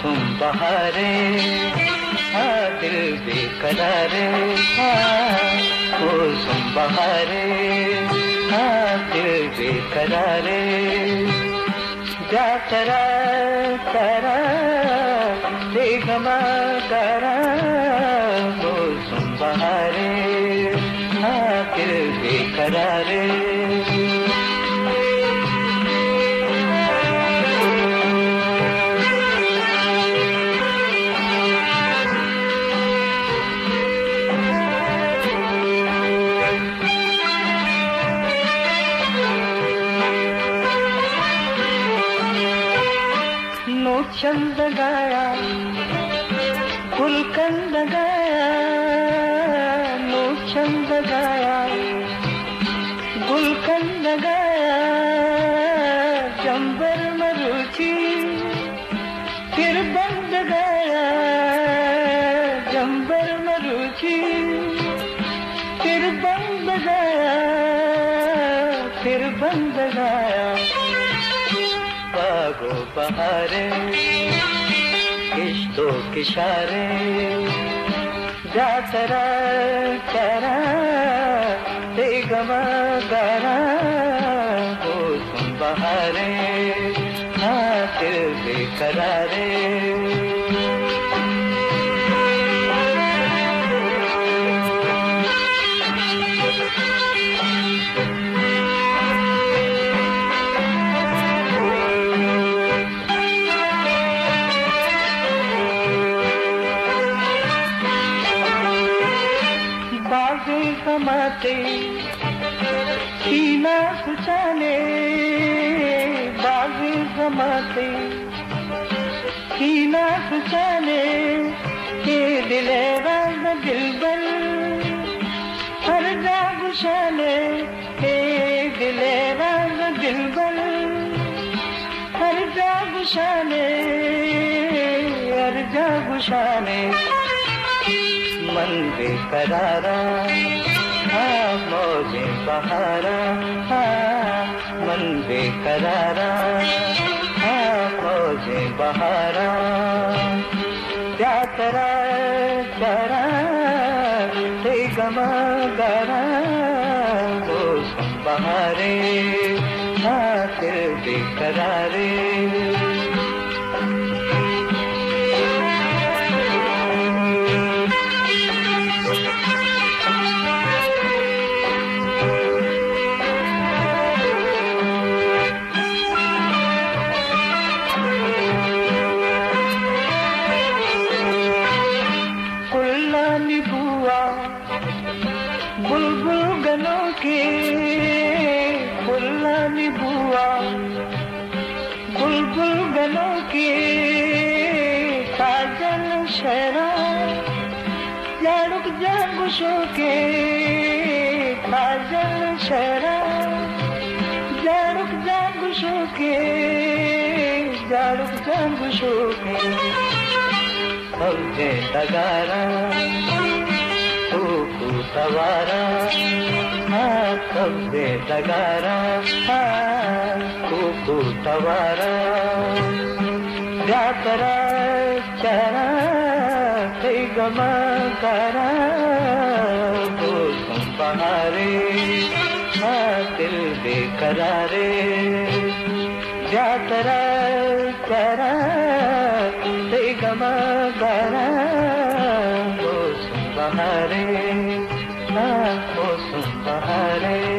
मौसम बहारे, हाँ दिल बेकरारे, हाँ मौसम बहारे, हाँ दिल बेकरारे। जा करा करा बेगमा करा, मौसम बहारे, हाँ दिल बेकरारे। चंद गाया गुलकंद गाया, नो चंद गाया गुलकंद गाया, चंबर मरुची फिर बंद गाया, चंबर मरुची फिर बंद गाया, फिर बंद गाया। बागो बहारे किश्तों किशारे, जा तरा करा बेगमा गारा, मौसम बहारे, हाँ दिल बेकरारे। बागें कमाते सीना सुचाने, बागें कमाते सीना सुचाने, के दिलेरा न दिलबर हर जागुशाने, के दिलेरा न दिलबर हर जागुशाने, हर जागुशाने। मन बेकरारा, हाँ मौजें बहारा, हाँ मन बेकरारा, हाँ मौजें बहारा। जा तरा करा बेगमा गारा, मौसम बहारे, हाँ दिल बेकरारे। बुलबुल गनों के फुल्लानी बुआ, बुलबुल गनों के काजल शहरा, जाड़ुक जागुशों के काजल शहरा, जाड़ुक जागुशों के, जाड़ुक जागुशों के। फौजे तगारा सवारा, हाँ कब्बे तगारा, हाँ खूबू तवारा। जा तरा चरा बेगमा गारा, मौसम बहारे, हाँ दिल बेकरारे। जा तरा चरा बेगमा गारा, मौसम बहारे, मौसम बहारे।